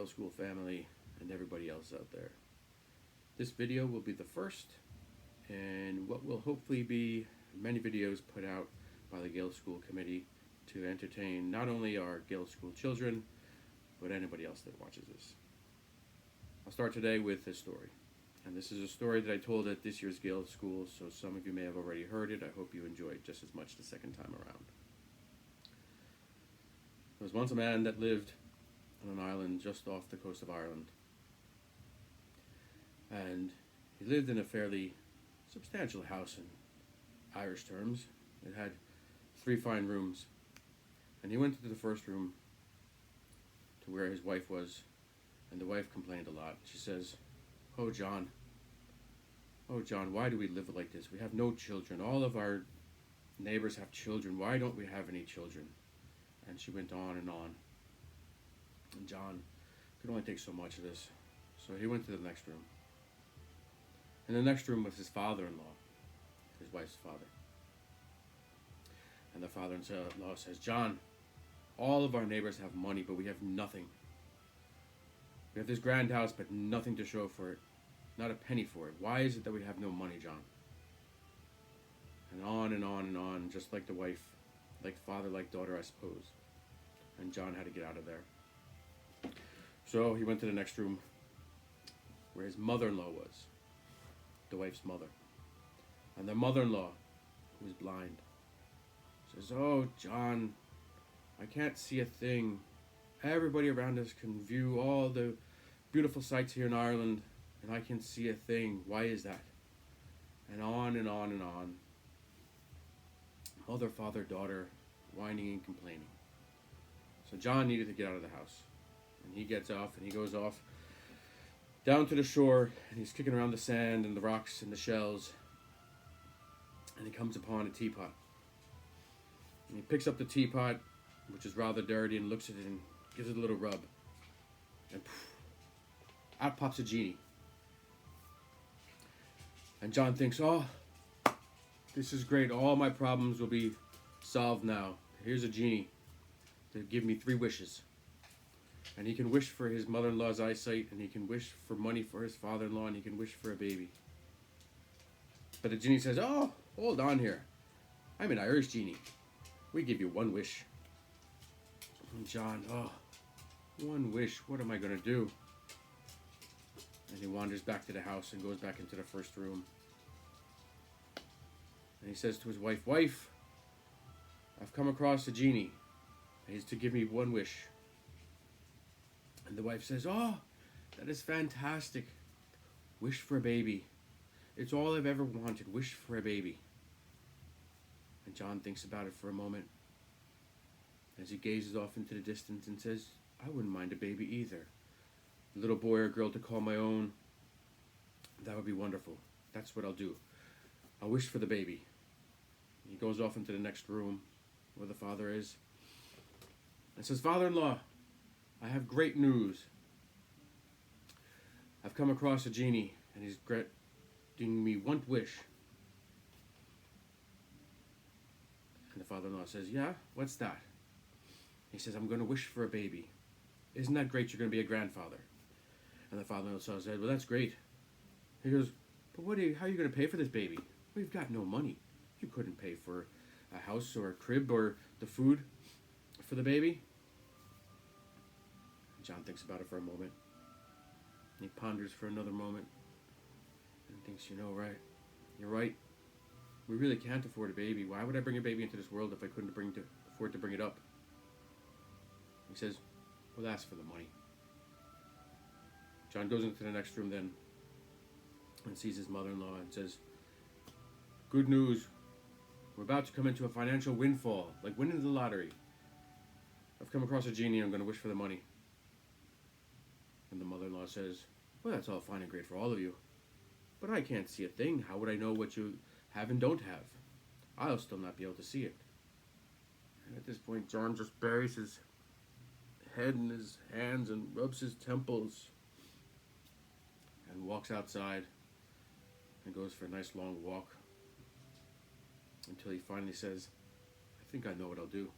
Gael Scoil family, and everybody else out there. This video will be the first in what will hopefully be many videos put out by the Gael Scoil Committee to entertain not only our Gael Scoil children, but anybody else that watches this. I'll start today with a story. And this is a story that I told at this year's Gael Scoil, so some of you may have already heard it. I hope you enjoy it just as much the second time around. There was once a man that lived on an island just off the coast of Ireland. And he lived in a fairly substantial house in Irish terms. It had 3 fine rooms. And he went into the first room to where his wife was, and the wife complained a lot. She says, oh John, why do we live like this? We have no children. All of our neighbors have children. Why don't we have any children? And she went on and on. And John could only take so much of this. So he went to the next room. In the next room was his father-in-law, his wife's father. And the father-in-law says, John, all of our neighbors have money, but we have nothing. We have this grand house, but nothing to show for it. Not a penny for it. Why is it that we have no money, John? And on and on and on, just like the wife, like father, like daughter, I suppose. And John had to get out of there. So he went to the next room where his mother-in-law was, the wife's mother. And the mother-in-law, who was blind, says, oh, John, I can't see a thing. Everybody around us can view all the beautiful sights here in Ireland, and I can't see a thing. Why is that? And on and on and on. Mother, father, daughter, whining and complaining. So John needed to get out of the house. And he gets off, and he goes off down to the shore, and he's kicking around the sand and the rocks and the shells. And he comes upon a teapot. And he picks up the teapot, which is rather dirty, and looks at it and gives it a little rub. And poof, out pops a genie. And John thinks, oh, this is great. All my problems will be solved now. Here's a genie to give me 3 wishes. And he can wish for his mother-in-law's eyesight, and he can wish for money for his father-in-law, and he can wish for a baby. But the genie says, oh, hold on here. I'm an Irish genie. We give you 1 wish. And John, oh, 1 wish. What am I going to do? And he wanders back to the house and goes back into the first room. And he says to his wife, wife, I've come across a genie. He's to give me 1 wish. And the wife says, oh, that is fantastic. Wish for a baby. It's all I've ever wanted. Wish for a baby. And John thinks about it for a moment as he gazes off into the distance and says, I wouldn't mind a baby either. A little boy or girl to call my own. That would be wonderful. That's what I'll do. I'll wish for the baby. He goes off into the next room where the father is and says, Father-in-law, I have great news. I've come across a genie, and he's granting me 1 wish. And the father-in-law says, yeah, what's that? He says, I'm going to wish for a baby. Isn't that great? You're going to be a grandfather. And the father-in-law said, well, that's great. He goes, but how are you going to pay for this baby? We've got no money. You couldn't pay for a house or a crib or the food for the baby. And John thinks about it for a moment. And he ponders for another moment. And thinks, right, you're right. We really can't afford a baby. Why would I bring a baby into this world if I couldn't afford to bring it up? He says, well, ask for the money. John goes into the next room then and sees his mother-in-law and says, good news. We're about to come into a financial windfall, like winning the lottery. I've come across a genie. I'm going to wish for the money. And the mother-in-law says, well, that's all fine and great for all of you, but I can't see a thing. How would I know what you have and don't have? I'll still not be able to see it. And at this point, John just buries his head in his hands and rubs his temples and walks outside and goes for a nice long walk until he finally says, I think I know what I'll do.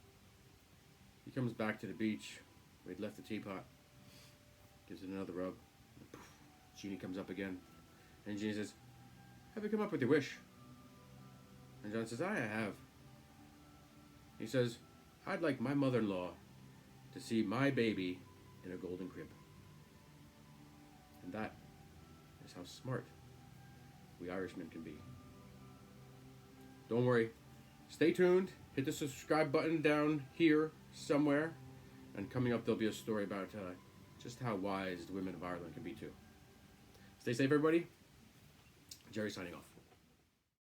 He comes back to the beach where he'd left the teapot, Gives it another rub. And poof, Genie comes up again. And Genie says, have you come up with your wish? And John says, I have. He says, I'd like my mother-in-law to see my baby in a golden crib. And that is how smart we Irishmen can be. Don't worry. Stay tuned. Hit the subscribe button down here somewhere. And coming up, there'll be a story about just how wise the women of Ireland can be too. Stay safe, everybody. Jerry signing off.